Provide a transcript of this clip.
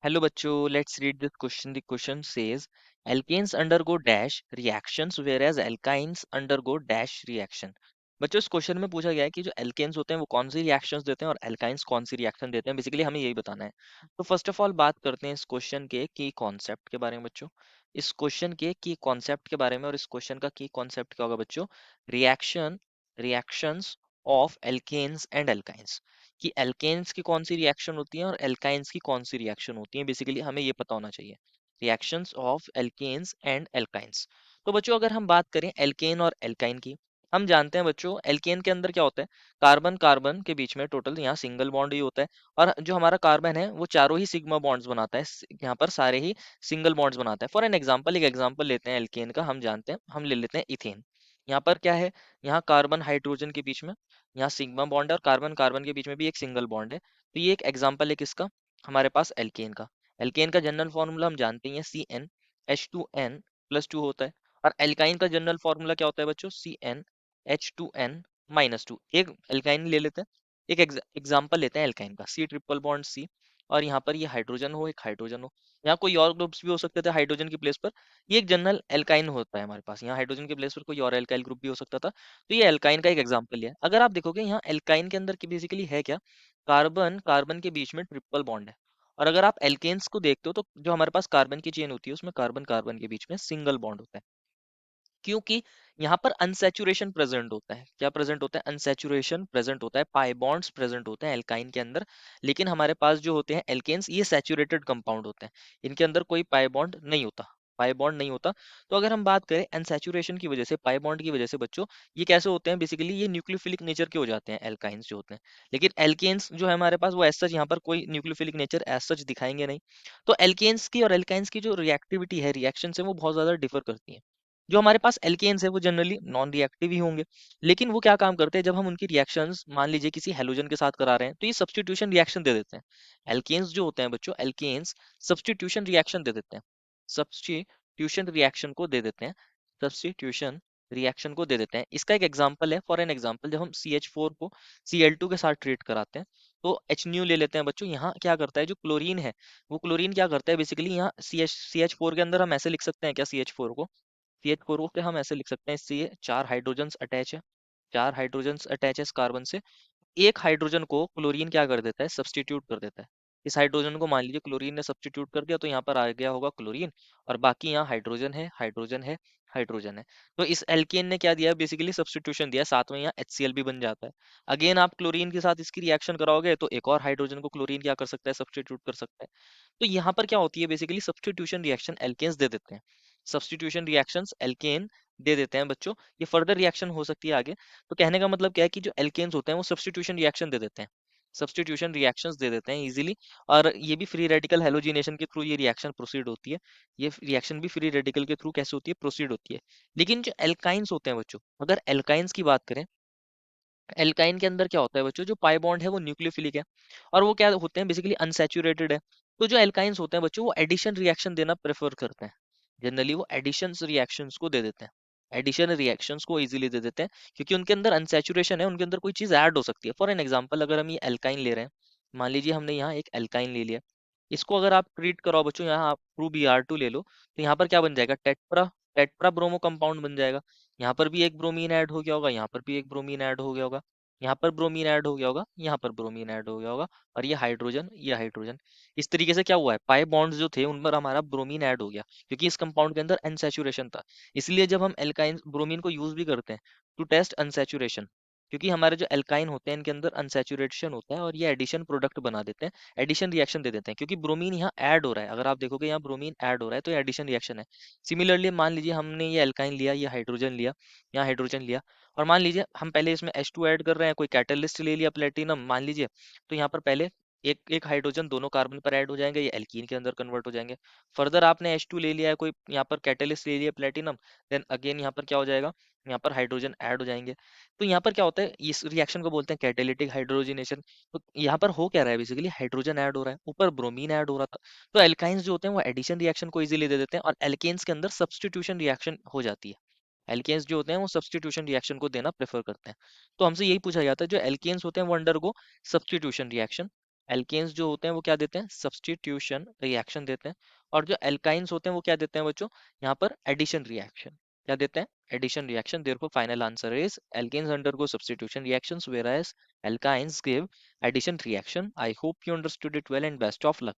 Hello बच्चों, let's read this question. The question says alkanes undergo dash reactions whereas alkynes undergo dash reaction. बच्चों इस question में पूछा गया है कि जो एल्केन्स होते हैं वो कौन सी रिएक्शंस देते हैं और एल्काइंस कौन सी रिएक्शन देते हैं। बेसिकली हमें यही बताना है। तो फर्स्ट ऑफ ऑल बात करते हैं इस क्वेश्चन के की कॉन्सेप्ट के बारे में बच्चों। इस क्वेश्चन के की कॉन्सेप्ट के बारे में, और इस क्वेश्चन का की कॉन्सेप्ट क्या होगा बच्चों? Reactions of alkenes and alkynes, कि एल्केन्स की कौन सी रिएक्शन होती है और एल्काइंस की कौन सी रिएक्शन होती है। बेसिकली हमें ये पता होना चाहिए, reactions of alkenes and alkynes. तो बच्चों अगर हम बात करें एल्केन और एल्काइन की, हम जानते हैं बच्चों एल्केन के अंदर क्या होता है, कार्बन कार्बन के बीच में टोटल यहाँ सिंगल बॉन्ड ही होता है, और जो हमारा कार्बन है वो चारों ही सिग्मा बॉन्ड्स बनाता है। यहाँ पर सारे ही सिंगल बॉन्ड्स बनाता है। फॉर एन एग्जाम्पल, एक एग्जाम्पल लेते हैं एल्केन का, हम जानते हैं, हम ले लेते हैं इथेन। यहाँ पर क्या है, यहाँ कार्बन हाइड्रोजन के बीच में यहाँ सिग्मा बॉन्ड है और कार्बन कार्बन के बीच में भी एक सिंगल बॉन्ड है। तो ये एक एग्जांपल है किसका, हमारे पास एल्केन का। एल्केन का जनरल फॉर्मूला हम जानते ही हैं, CnH2n+2 होता है। और एल्काइन का जनरल फॉर्मूला क्या होता है बच्चों? CnH2n-2। एक एल्काइन ले लेते हैं, एक एग्जाम्पल लेते हैं एल्काइन का, C ट्रिपल बॉन्ड C, और यहाँ पर ये हाइड्रोजन हो, एक हाइड्रोजन हो, यहाँ कोई और ग्रुप्स भी हो सकते थे हाइड्रोजन की प्लेस पर। ये एक जनरल एल्काइन होता है हमारे पास, यहाँ हाइड्रोजन की प्लेस पर कोई और एल्काइल ग्रुप भी हो सकता था। तो ये एल्काइन का एक एग्जांपल है। अगर आप देखोगे यहाँ एल्काइन के अंदर की बेसिकली है क्या, कार्बन कार्बन के बीच में ट्रिपल बॉन्ड है। और अगर आप एल्केन्स को देखते हो तो जो हमारे पास कार्बन की चेन होती है उसमें कार्बन कार्बन के बीच में सिंगल बॉन्ड होता है, क्योंकि यहाँ पर अनसैचुरेशन प्रेजेंट होता है। क्या प्रेजेंट होता है? अनसैचुरेशन प्रेजेंट होता है, पाई बॉन्ड्स प्रेजेंट होते हैं एल्काइन के अंदर। लेकिन हमारे पास जो होते हैं एल्केन्स, ये सैचुरेटेड कंपाउंड होते हैं, इनके अंदर कोई पाई बॉन्ड नहीं होता, पाई बॉन्ड नहीं होता। तो अगर हम बात करें अनसैचुरेशन की वजह से, पाई बॉन्ड की वजह से बच्चों, ये कैसे होते हैं? बेसिकली ये न्यूक्लियोफिलिक नेचर के हो जाते हैं एल्काइंस जो होते हैं। लेकिन एल्केन्स जो है हमारे पास, वो एज सच यहाँ पर कोई न्यूक्लियोफिलिक नेचर एज सच दिखाएंगे नहीं। तो एल्केन्स की और एल्काइंस की जो रिएक्टिविटी है, रिएक्शन है, वो बहुत ज्यादा डिफर करती है। जो हमारे पास एल्केन्स है वो जनरली नॉन रिएक्टिव ही होंगे, लेकिन वो क्या काम करते हैं, जब हम उनकी रिएक्शंस मान लीजिए किसी हेलोजन के साथ करा रहे हैं तो ये सब्स्टिट्यूशन रिएक्शन दे देते हैं। एल्केन्स जो होते हैं बच्चों, एल्केन्स सब्स्टिट्यूशन रिएक्शन दे देते हैं, सब्स्टिट्यूशन रिएक्शन को दे देते हैं, सब्स्टिट्यूशन रिएक्शन को दे देते हैं। इसका एक एग्जांपल है, फॉर एन एग्जांपल, जब हम CH4 को Cl2 के साथ ट्रीट कराते हैं तो H न्यू ले लेते हैं बच्चों। यहाँ क्या करता है, जो क्लोरीन है, वो क्लोरीन क्या करता है बेसिकली, यहाँ CH4 के अंदर हम ऐसे लिख सकते हैं क्या, CH4 को, CH4 को हम ऐसे लिख सकते हैं, इससे ये चार हाइड्रोजन्स अटैच है, चार हाइड्रोजन्स अटैच है इस कार्बन से। एक हाइड्रोजन को क्लोरीन क्या कर देता है, सब्स्टिट्यूट कर देता है। इस हाइड्रोजन को मान लीजिए क्लोरीन ने सब्स्टिट्यूट कर दिया, तो यहाँ पर आ गया होगा क्लोरीन, और बाकी यहाँ हाइड्रोजन है, हाइड्रोजन है, हाइड्रोजन है। तो इस एल्केन ने क्या दिया, बेसिकली सब्स्टिट्यूशन दिया, साथ में यहाँ HCl भी बन जाता है। अगेन आप क्लोरीन के साथ इसकी रिएक्शन कराओगे तो एक और हाइड्रोजन को क्लोरीन क्या कर सकता है, सब्स्टिट्यूट कर सकता है। तो यहाँ पर क्या होती है, बेसिकली सब्स्टिट्यूशन रिएक्शन एल्केन्स दे देते हैं, सब्स्टिट्यूशन रिएक्शंस एल्केन दे देते हैं बच्चों। ये फर्दर रिएक्शन हो सकती है आगे। तो कहने का मतलब क्या है कि जो एल्केन्स होते हैं वो सब्स्टिट्यूशन रिएक्शन दे देते हैं, सब्स्टिट्यूशन रिएक्शंस दे देते हैं इजीली। और ये भी फ्री रेडिकल हेलोजिनेशन के थ्रू ये रिएक्शन प्रोसीड होती है। ये रिएक्शन भी फ्री रेडिकल के थ्रू कैसे होती है, प्रोसीड होती है। लेकिन जो एल्काइंस होते हैं बच्चों, अगर एल्काइंस की बात करें, एल्काइन के अंदर क्या होता है बच्चों, जो पाई बॉन्ड है वो न्यूक्लियोफिलिक है, और वो क्या होते हैं, बेसिकली अनसैचुरेटेड है। तो जो एल्काइंस होते हैं बच्चों, वो एडिशन रिएक्शन देना प्रेफर करते हैं। जनरली वो एडिशन रिएक्शंस को दे देते हैं, एडिशन रिएक्शंस को इजीली दे देते हैं, क्योंकि उनके अंदर अनसैचुरेशन है, उनके अंदर कोई चीज ऐड हो सकती है। फॉर एन एग्जांपल, अगर हम ये एल्काइन ले रहे हैं, मान लीजिए हमने यहाँ एक एल्काइन ले लिया, इसको अगर आप ट्रीट कराओ बच्चों, यहाँ आप Br2 ले लो, तो यहाँ पर क्या बन जाएगा, टेट्रा टेट्रा ब्रोमो कंपाउंड बन जाएगा। यहाँ पर भी एक ब्रोमीन ऐड हो गया होगा, यहाँ पर भी एक ब्रोमीन ऐड हो गया होगा, यहाँ पर ब्रोमीन ऐड हो गया होगा, यहाँ पर ब्रोमीन ऐड हो गया होगा, और ये हाइड्रोजन, ये हाइड्रोजन। इस तरीके से क्या हुआ है, पाई बॉन्ड्स जो थे उन पर हमारा ब्रोमीन ऐड हो गया, क्योंकि इस कंपाउंड के अंदर अनसैचुरेशन था। इसलिए जब हम एल्काइन ब्रोमीन को यूज भी करते हैं टू टेस्ट अनसैचुरेशन, क्योंकि हमारे जो एल्काइन होते हैं इनके अंदर अनसैचुरेशन होता है, और ये एडिशन प्रोडक्ट बना देते हैं, एडिशन रिएक्शन दे देते हैं, क्योंकि ब्रोमीन यहाँ ऐड हो रहा है। अगर आप देखोगे यहाँ ब्रोमीन ऐड हो रहा है तो ये एडिशन रिएक्शन है। सिमिलरली मान लीजिए हमने ये एल्काइन लिया, ये हाइड्रोजन लिया, यहाँ हाइड्रोजन लिया, और मान लीजिए हम पहले इसमें H2 ऐड कर रहे हैं, कोई कैटलिस्ट ले लिया प्लेटिनम मान लीजिए, तो यहाँ पर पहले एक एक हाइड्रोजन दोनों कार्बन पर ऐड हो जाएंगे, ये एल्कीन के अंदर कन्वर्ट हो जाएंगे। फर्दर आपने H2 ले लिया है, कोई यहाँ पर कैटलिस्ट ले लिया प्लेटिनम, देन अगेन यहाँ पर क्या हो जाएगा, यहाँ पर हाइड्रोजन ऐड हो जाएंगे। तो यहाँ पर क्या होता है, इस रिएक्शन को बोलते हैं कैटेलिटिक हाइड्रोजनेशन। तो यहाँ पर हो क्या रहा है, बेसिकली हाइड्रोजन ऐड हो रहा है, ऊपर ब्रोमीन ऐड हो रहा था। तो एल्काइंस जो होते हैं वो एडिशन रिएक्शन को इजीली दे देते हैं, और एल्केन्स के अंदर सब्स्टिट्यूशन रिएक्शन हो जाती है। एल्केन्स जो होते हैं वो सब्स्टिट्यूशन रिएक्शन को देना प्रेफर करते हैं। तो हमसे यही पूछा जाता है, जो एल्केन्स होते हैं वो अंडरगो सब्स्टिट्यूशन रिएक्शन, एल्केन्स जो होते हैं वो क्या देते हैं, सब्स्टिट्यूशन रिएक्शन देते हैं। और जो एल्काइंस होते हैं वो क्या देते हैं बच्चों, यहाँ पर एडिशन रिएक्शन। क्या देते हैं, addition reaction. Therefore final answer is alkenes undergo substitution reactions, whereas alkynes give addition reaction. I hope you understood it well and best of luck.